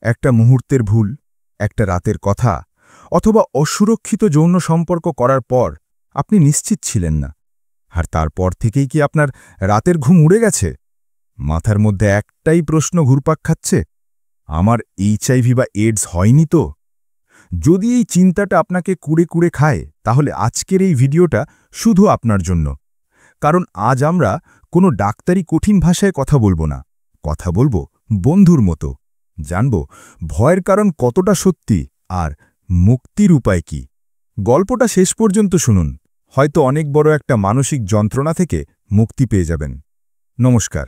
একটা মুহূর্তের ভুল, একটা রাতের কথা, অথবা অসুরক্ষিত যৌন সম্পর্ক করার পর আপনি নিশ্চিত ছিলেন না। আর তারপর থেকেই কি আপনার রাতের ঘুম উড়ে গেছে? মাথার মধ্যে একটাই প্রশ্ন ঘুরপাক খাচ্ছে, আমার এইচআইভি বা এইডস হয়নি তো? যদি এই চিন্তাটা আপনাকে কুড়ে কুড়ে খায়, তাহলে আজকের এই ভিডিওটা শুধু আপনার জন্য। কারণ আজ আমরা কোনো ডাক্তারি কঠিন ভাষায় কথা বলবো না, কথা বলবো বন্ধুর মতো। জানব ভয়ের কারণ কতটা সত্যি আর মুক্তির উপায় কি। গল্পটা শেষ পর্যন্ত শুনুন, হয়তো অনেক বড় একটা মানসিক যন্ত্রণা থেকে মুক্তি পেয়ে যাবেন। নমস্কার,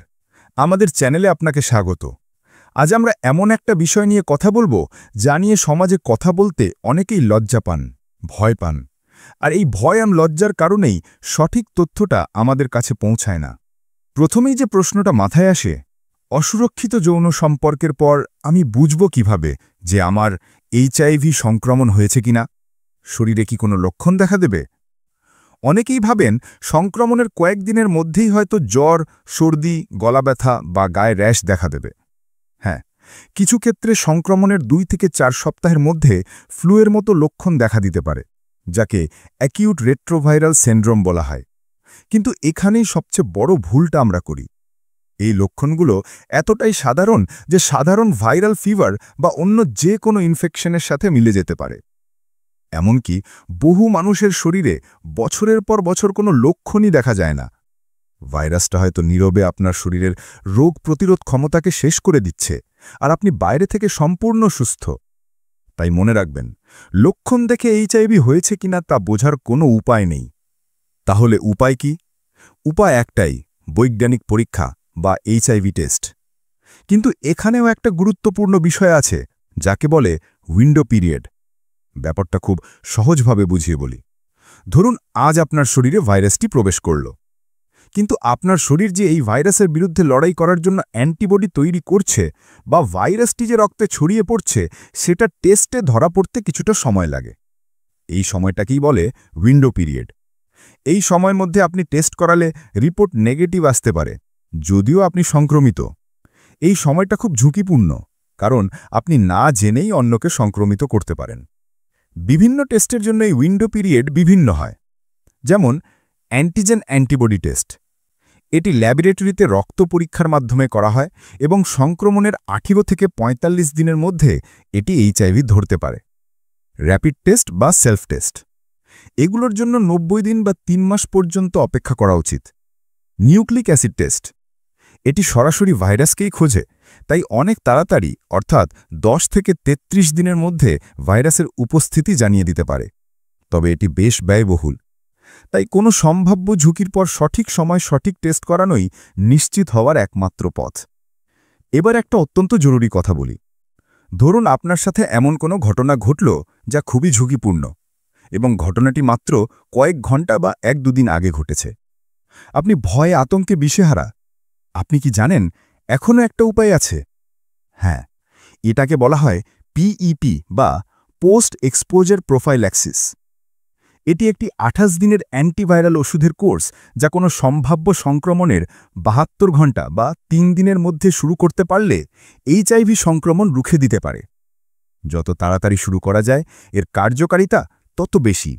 আমাদের চ্যানেলে আপনাকে স্বাগত। আজ আমরা এমন একটা বিষয় নিয়ে কথা বলবো যা নিয়ে সমাজে কথা বলতে অনেকেই লজ্জা পান, ভয় পান। আর এই ভয় আর লজ্জার কারণেই সঠিক তথ্যটা আমাদের কাছে পৌঁছায় না। প্রথমেই যে প্রশ্নটা মাথায় আসে, অসুরক্ষিত যৌন সম্পর্কের পর আমি বুঝব কিভাবে যে আমার এইচআইভি সংক্রমণ হয়েছে কিনা? শরীরে কি কোনো লক্ষণ দেখা দেবে? অনেকেই ভাবেন সংক্রমণের কয়েকদিনের মধ্যেই হয়তো জ্বর, সর্দি, গলা ব্যথা বা গায়ে র্যাশ দেখা দেবে। হ্যাঁ, কিছু ক্ষেত্রে সংক্রমণের 2 থেকে 4 সপ্তাহের মধ্যে ফ্লুয়ের মতো লক্ষণ দেখা দিতে পারে, যাকে অ্যাকিউট রেট্রোভাইরাল সিনড্রোম বলা হয়। কিন্তু এখানেই সবচেয়ে বড় ভুলটা আমরা করি। এই লক্ষণগুলো এতটাই সাধারণ যে সাধারণ ভাইরাল ফিভার বা অন্য যে কোনো ইনফেকশনের সাথে মিলে যেতে পারে। এমনকি বহু মানুষের শরীরে বছরের পর বছর কোনো লক্ষণই দেখা যায় না। ভাইরাসটা হয়তো নীরবে আপনার শরীরের রোগ প্রতিরোধ ক্ষমতাকে শেষ করে দিচ্ছে, আর আপনি বাইরে থেকে সম্পূর্ণ সুস্থ। তাই মনে রাখবেন, লক্ষণ দেখে এইচআইভি হয়েছে কিনা তা বোঝার কোনো উপায় নেই। তাহলে উপায় কি? উপায় একটাই, বৈজ্ঞানিক পরীক্ষা বা এইচআইভি টেস্ট। কিন্তু এখানেও একটা গুরুত্বপূর্ণ বিষয় আছে, যাকে বলে উইন্ডো পিরিয়ড। ব্যাপারটা খুব সহজভাবে বুঝিয়ে বলি। ধরুন আজ আপনার শরীরে ভাইরাসটি প্রবেশ করল, কিন্তু আপনার শরীর যে এই ভাইরাসের বিরুদ্ধে লড়াই করার জন্য অ্যান্টিবডি তৈরি করছে বা ভাইরাসটি যে রক্তে ছড়িয়ে পড়ছে, সেটা টেস্টে ধরা পড়তে কিছুটা সময় লাগে। এই সময়টাকেই বলে উইন্ডো পিরিয়ড। এই সময়ের মধ্যে আপনি টেস্ট করালে রিপোর্ট নেগেটিভ আসতে পারে, যদিও আপনি সংক্রমিত। এই সময়টা খুব ঝুঁকিপূর্ণ, কারণ আপনি না জেনেই অন্যকে সংক্রমিত করতে পারেন। বিভিন্ন টেস্টের জন্য এই উইন্ডো পিরিয়ড বিভিন্ন হয়। যেমন অ্যান্টিজেন অ্যান্টিবডি টেস্ট। এটি ল্যাবরেটরিতে রক্ত পরীক্ষার মাধ্যমে করা হয় এবং সংক্রমণের 18 থেকে 45 দিনের মধ্যে এটি এইচআইভি ধরতে পারে। র্যাপিড টেস্ট বা সেলফ টেস্ট, এগুলোর জন্য 90 দিন বা 3 মাস পর্যন্ত অপেক্ষা করা উচিত। নিউক্লিক অ্যাসিড টেস্ট, এটি সরাসরি ভাইরাসকেই খোঁজে, তাই অনেক তাড়াতাড়ি অর্থাৎ 10 থেকে 33 দিনের মধ্যে ভাইরাসের উপস্থিতি জানিয়ে দিতে পারে। তবে এটি বেশ ব্যয়বহুল, তাই কোনো সম্ভাব্য ঝুঁকির পর সঠিক সময় সঠিক টেস্ট করানোই নিশ্চিত হওয়ার একমাত্র পথ। এবার একটা অত্যন্ত জরুরি কথা বলি। ধরুন আপনার সাথে এমন কোনো ঘটনা ঘটল যা খুবই ঝুঁকিপূর্ণ এবং ঘটনাটি মাত্র কয়েক ঘন্টা বা 1-2 দিন আগে ঘটেছে। আপনি ভয়ে আতঙ্কে দিশেহারা। আপনি কি জানেন এখনও একটা উপায় আছে? হ্যাঁ, এটাকে বলা হয় পিইপি বা পোস্ট এক্সপোজার প্রোফাইল্যাক্সিস। এটি একটি 28 দিনের অ্যান্টিভাইরাল ওষুধের কোর্স, যা কোনো সম্ভাব্য সংক্রমণের 72 ঘন্টা বা 3 দিনের মধ্যে শুরু করতে পারলে এইচআইভি সংক্রমণ রুখে দিতে পারে। যত তাড়াতাড়ি শুরু করা যায়, এর কার্যকারিতা তত বেশি।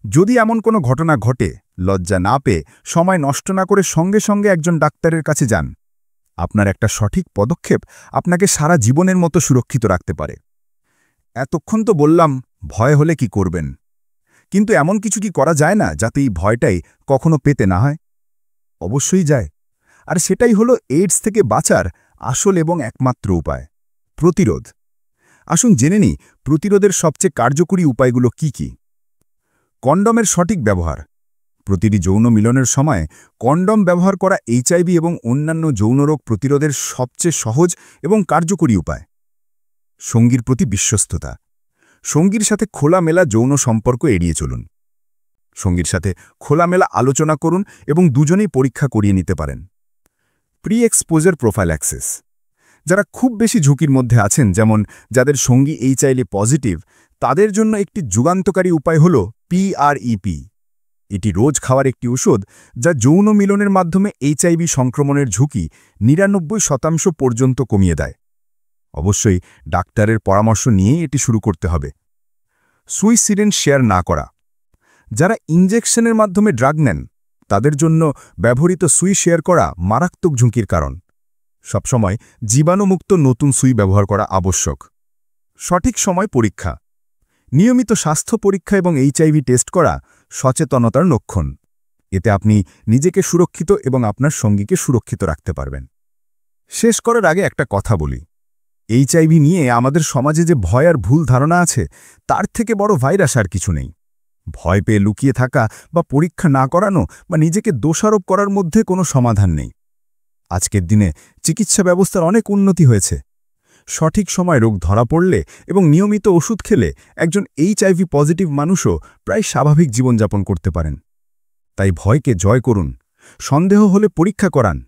যদি এমন কোনো ঘটনা ঘটে, লজ্জা না পেয়ে সময় নষ্ট না করে সঙ্গে সঙ্গে একজন ডাক্তারের কাছে যান। আপনার একটা সঠিক পদক্ষেপ আপনাকে সারা জীবনের মতো সুরক্ষিত রাখতে পারে। এতক্ষণ তো বললাম ভয় হলে কি করবেন, কিন্তু এমন কিছু কি করা যায় না যাতে এই ভয়টাই কখনো পেতে না হয়? অবশ্যই যায়, আর সেটাই হলো এইডস থেকে বাঁচার আসল এবং একমাত্র উপায়, প্রতিরোধ। আসুন জেনে নিই প্রতিরোধের সবচেয়ে কার্যকরী উপায়গুলো কি কি। কন্ডমের সঠিক ব্যবহার। প্রতিটি যৌন মিলনের সময় কন্ডম ব্যবহার করা এইচআইভি এবং অন্যান্য যৌনরোগ প্রতিরোধের সবচেয়ে সহজ এবং কার্যকরী উপায়। সঙ্গীর প্রতি বিশ্বস্ততা। সঙ্গীর সাথে খোলামেলা যৌন সম্পর্ক এড়িয়ে চলুন। সঙ্গীর সাথে খোলামেলা আলোচনা করুন এবং দুজনেই পরীক্ষা করিয়ে নিতে পারেন। Pre exposure prophylaxis. যারা খুব বেশি ঝুঁকির মধ্যে আছেন, যেমন যাদের সঙ্গী এইচআইভি পজিটিভ, তাদের জন্য একটি যুগান্তকারী উপায় হল পিআরইপি। এটি রোজ খাওয়ার একটি ওষুধ যা যৌন মিলনের মাধ্যমে এইচআইভি সংক্রমণের ঝুঁকি 99% পর্যন্ত কমিয়ে দেয়। অবশ্যই ডাক্তারের পরামর্শ নিয়েই এটি শুরু করতে হবে। সুই সিরিঞ্জ শেয়ার না করা। যারা ইনজেকশনের মাধ্যমে ড্রাগ নেন তাদের জন্য ব্যবহৃত সুই শেয়ার করা মারাত্মক ঝুঁকির কারণ। সবসময় জীবাণুমুক্ত নতুন সুই ব্যবহার করা আবশ্যক। সঠিক সময় পরীক্ষা। নিয়মিত স্বাস্থ্য পরীক্ষা এবং এইচআইভি টেস্ট করা সচেতনতার লক্ষণ। এতে আপনি নিজেকে সুরক্ষিত এবং আপনার সঙ্গীকে সুরক্ষিত রাখতে পারবেন। শেষ করার আগে একটা কথা বলি, এইচআইভি নিয়ে আমাদের সমাজে যে ভয় আর ভুল ধারণা আছে তার থেকে বড় ভাইরাস আর কিছু নেই। ভয় পেয়ে লুকিয়ে থাকা বা পরীক্ষা না করানো বা নিজেকে দোষারোপ করার মধ্যে কোনো সমাধান নেই। আজকের দিনে চিকিৎসা ব্যবস্থার অনেক উন্নতি হয়েছে। সঠিক সময় রোগ ধরা পড়লে এবং নিয়মিত ওষুধ খেলে একজন এইচআইভি পজিটিভ মানুষও প্রায় স্বাভাবিক জীবনযাপন করতে পারেন। তাই ভয়কে জয় করুন, সন্দেহ হলে পরীক্ষা করান,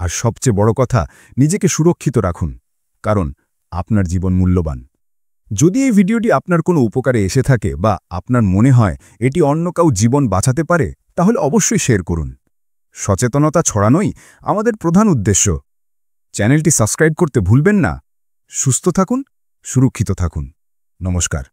আর সবচেয়ে বড় কথা, নিজেকে সুরক্ষিত রাখুন, কারণ আপনার জীবন মূল্যবান। যদি এই ভিডিওটি আপনার কোনো উপকারে এসে থাকে বা আপনার মনে হয় এটি অন্য কাউ জীবন বাঁচাতে পারে, তাহলে অবশ্যই শেয়ার করুন। সচেতনতা ছড়ানোই আমাদের প্রধান উদ্দেশ্য। চ্যানেলটি সাবস্ক্রাইব করতে ভুলবেন না। সুস্থ থাকুন, সুরক্ষিত থাকুন। নমস্কার।